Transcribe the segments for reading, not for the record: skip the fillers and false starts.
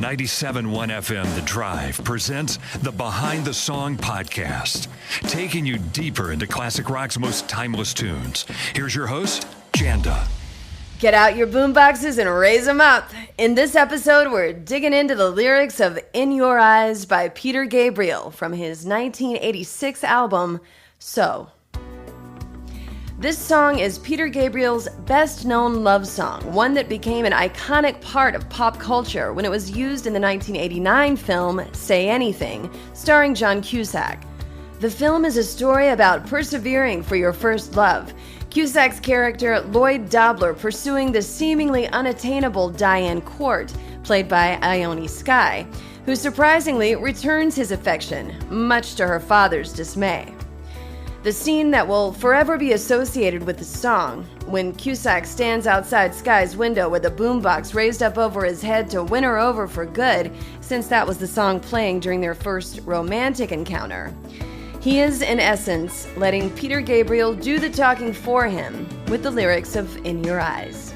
97.1 FM The Drive presents the Behind the Song podcast, taking you deeper into classic rock's most timeless tunes. Here's your host, Janda. Get out your boomboxes and raise them up. In this episode, we're digging into the lyrics of In Your Eyes by Peter Gabriel from his 1986 album, So. This song is Peter Gabriel's best-known love song, one that became an iconic part of pop culture when it was used in the 1989 film Say Anything, starring John Cusack. The film is a story about persevering for your first love, Cusack's character Lloyd Dobler pursuing the seemingly unattainable Diane Court, played by Ione Skye, who surprisingly returns his affection, much to her father's dismay. The scene that will forever be associated with the song, when Cusack stands outside Skye's window with a boombox raised up over his head to win her over for good, since that was the song playing during their first romantic encounter. He is, in essence, letting Peter Gabriel do the talking for him with the lyrics of In Your Eyes.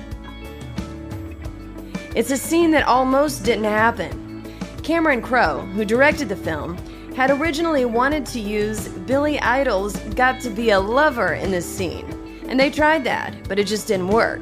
It's a scene that almost didn't happen. Cameron Crowe, who directed the film, had originally wanted to use Billy Idol's Got to Be a Lover in this scene, and they tried that, but it just didn't work.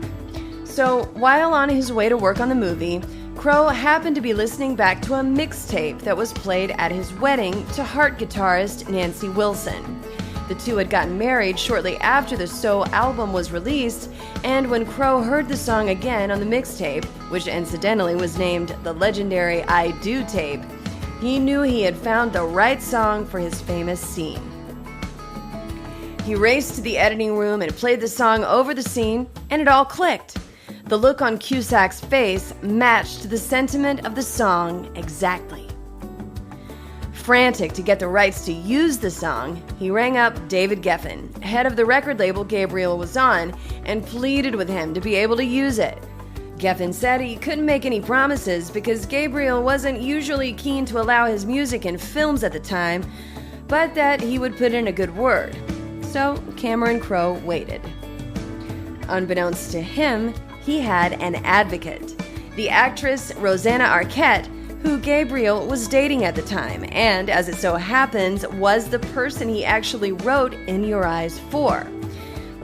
So, while on his way to work on the movie, Crowe happened to be listening back to a mixtape that was played at his wedding to Heart guitarist Nancy Wilson. The two had gotten married shortly after the So album was released, and when Crowe heard the song again on the mixtape, which incidentally was named the legendary I Do tape, he knew he had found the right song for his famous scene. He raced to the editing room and played the song over the scene, and it all clicked. The look on Cusack's face matched the sentiment of the song exactly. Frantic to get the rights to use the song, he rang up David Geffen, head of the record label Gabriel was on, and pleaded with him to be able to use it. Geffen said he couldn't make any promises because Gabriel wasn't usually keen to allow his music in films at the time, but that he would put in a good word. So Cameron Crowe waited. Unbeknownst to him, he had an advocate, the actress Rosanna Arquette, who Gabriel was dating at the time, and as it so happens, was the person he actually wrote In Your Eyes for.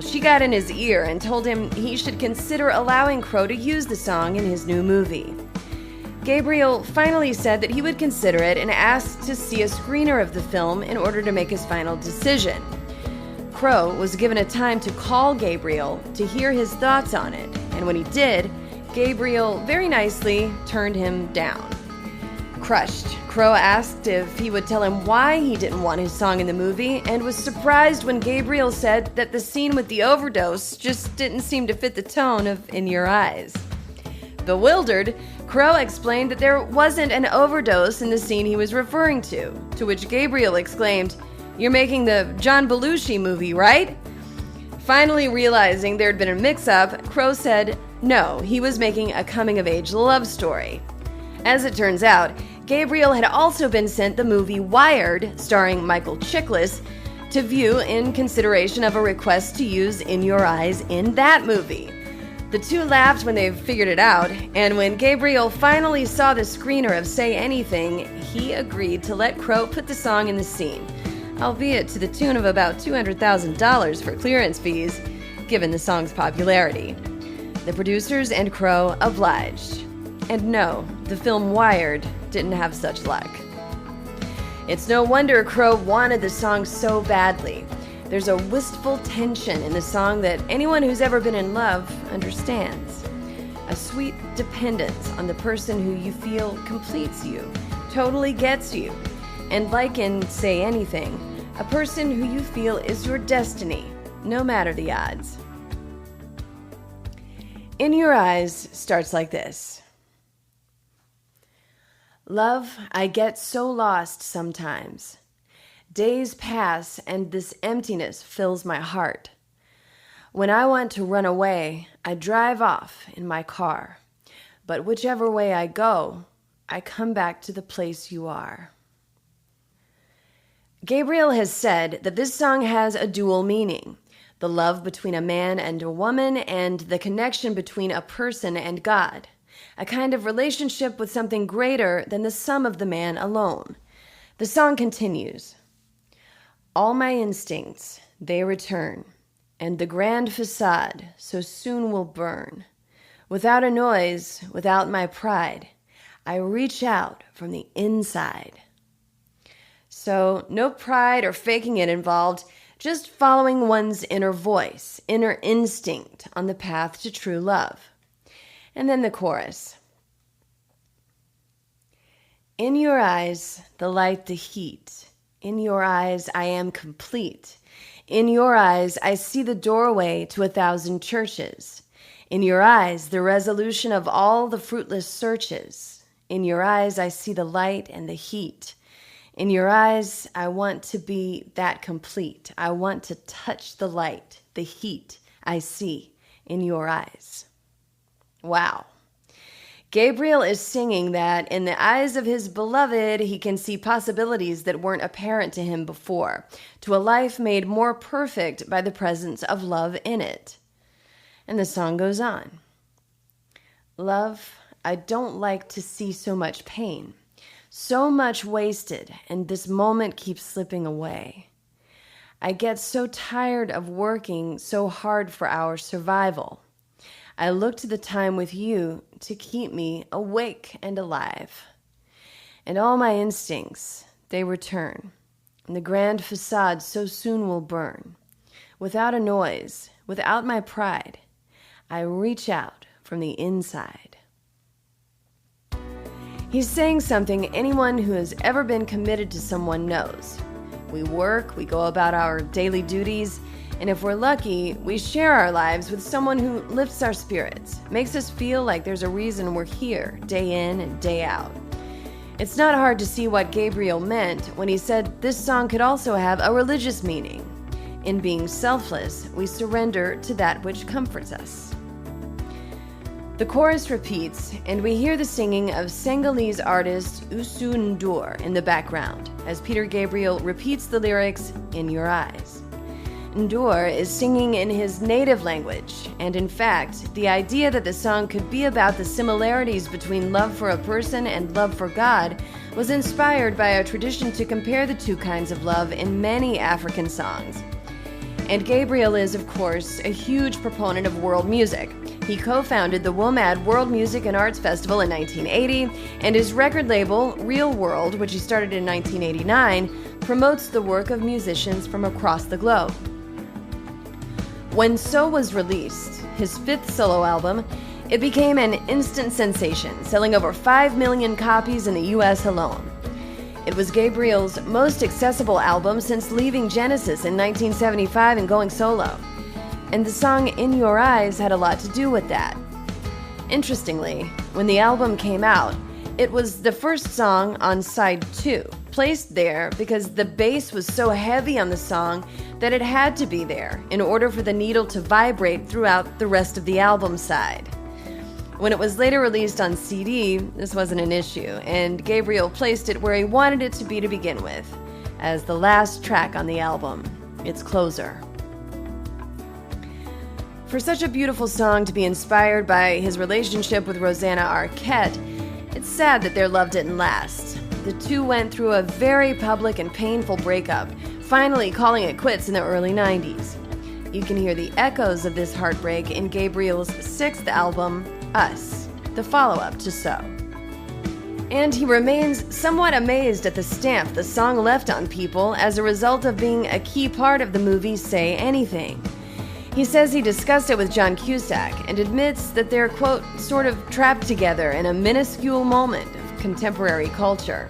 She got in his ear and told him he should consider allowing Crowe to use the song in his new movie. Gabriel finally said that he would consider it and asked to see a screener of the film in order to make his final decision. Crowe was given a time to call Gabriel to hear his thoughts on it, and when he did, Gabriel very nicely turned him down. Crushed, Crowe asked if he would tell him why he didn't want his song in the movie, and was surprised when Gabriel said that the scene with the overdose just didn't seem to fit the tone of In Your Eyes. Bewildered, Crowe explained that there wasn't an overdose in the scene he was referring to which Gabriel exclaimed, "You're making the John Belushi movie, right?" Finally realizing there had been a mix-up, Crowe said no, he was making a coming-of-age love story. As it turns out, Gabriel had also been sent the movie Wired, starring Michael Chiklis, to view in consideration of a request to use In Your Eyes in that movie. The two laughed when they figured it out, and when Gabriel finally saw the screener of Say Anything, he agreed to let Crowe put the song in the scene, albeit to the tune of about $200,000 for clearance fees, given the song's popularity. The producers and Crowe obliged. And no, the film Wired didn't have such luck. It's no wonder Crowe wanted the song so badly. There's a wistful tension in the song that anyone who's ever been in love understands. A sweet dependence on the person who you feel completes you, totally gets you. And like in Say Anything, a person who you feel is your destiny, no matter the odds. In Your Eyes starts like this. Love, I get so lost sometimes. Days pass and this emptiness fills my heart. When I want to run away, I drive off in my car. But whichever way I go, I come back to the place you are. Gabriel has said that this song has a dual meaning. The love between a man and a woman, and the connection between a person and God. a kind of relationship with something greater than the sum of the man alone. The song continues. All my instincts, they return, and the grand facade so soon will burn. Without a noise, without my pride, I reach out from the inside. So no pride or faking it involved, just following one's inner voice, inner instinct on the path to true love. And then the chorus. In your eyes, the light, the heat. In your eyes, I am complete. In your eyes, I see the doorway to 1,000 churches. In your eyes, the resolution of all the fruitless searches. In your eyes, I see the light and the heat. In your eyes, I want to be that complete. I want to touch the light, the heat I see in your eyes. Wow. Gabriel is singing that in the eyes of his beloved, he can see possibilities that weren't apparent to him before, to a life made more perfect by the presence of love in it. And the song goes on. Love, I don't like to see so much pain, so much wasted, and this moment keeps slipping away. I get so tired of working so hard for our survival. I look to the time with you to keep me awake and alive. And all my instincts, they return, and the grand facade so soon will burn. Without a noise, without my pride, I reach out from the inside. He's saying something anyone who has ever been committed to someone knows. We work, we go about our daily duties, and if we're lucky, we share our lives with someone who lifts our spirits, makes us feel like there's a reason we're here, day in and day out. It's not hard to see what Gabriel meant when he said this song could also have a religious meaning. In being selfless, we surrender to that which comforts us. The chorus repeats, and we hear the singing of Senegalese artist Youssou N'Dour in the background, as Peter Gabriel repeats the lyrics, in your eyes. N'Dour is singing in his native language, and in fact, the idea that the song could be about the similarities between love for a person and love for God was inspired by a tradition to compare the two kinds of love in many African songs. And Gabriel is, of course, a huge proponent of world music. He co-founded the WOMAD World Music and Arts Festival in 1980, and his record label, Real World, which he started in 1989, promotes the work of musicians from across the globe. When So was released, his fifth solo album, it became an instant sensation, selling over 5 million copies in the US alone. It was Gabriel's most accessible album since leaving Genesis in 1975 and going solo. And the song In Your Eyes had a lot to do with that. Interestingly, when the album came out, it was the first song on side 2, placed there because the bass was so heavy on the song that it had to be there in order for the needle to vibrate throughout the rest of the album side. When it was later released on CD, this wasn't an issue, and Gabriel placed it where he wanted it to be to begin with, as the last track on the album, its closer. For such a beautiful song to be inspired by his relationship with Rosanna Arquette, it's sad that their love didn't last. The two went through a very public and painful breakup, finally calling it quits in the early 90s. You can hear the echoes of this heartbreak in Gabriel's 6th album, Us, the follow-up to So. And he remains somewhat amazed at the stamp the song left on people as a result of being a key part of the movie Say Anything. He says he discussed it with John Cusack and admits that they're, quote, sort of trapped together in a minuscule moment of contemporary culture.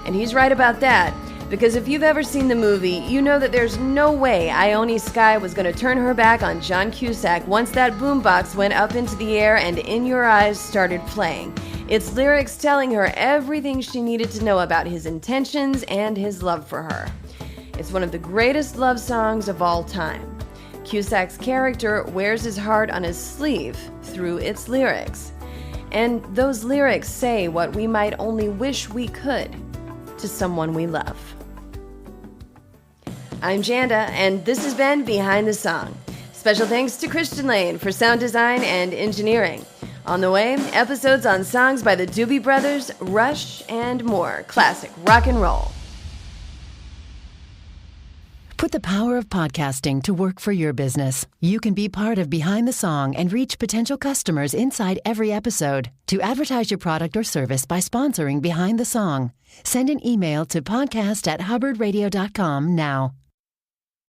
And he's right about that, because if you've ever seen the movie, you know that there's no way Ione Skye was going to turn her back on John Cusack once that boombox went up into the air and In Your Eyes started playing. Its lyrics telling her everything she needed to know about his intentions and his love for her. It's one of the greatest love songs of all time. Cusack's character wears his heart on his sleeve through its lyrics. And those lyrics say what we might only wish we could to someone we love. I'm Janda, and this has been Behind the Song. Special thanks to Janda Lane for sound design and engineering. On the way, episodes on songs by the Doobie Brothers, Rush, and more classic rock and roll. Put the power of podcasting to work for your business. You can be part of Behind the Song and reach potential customers inside every episode. To advertise your product or service by sponsoring Behind the Song, send an email to podcast@hubbardradio.com now.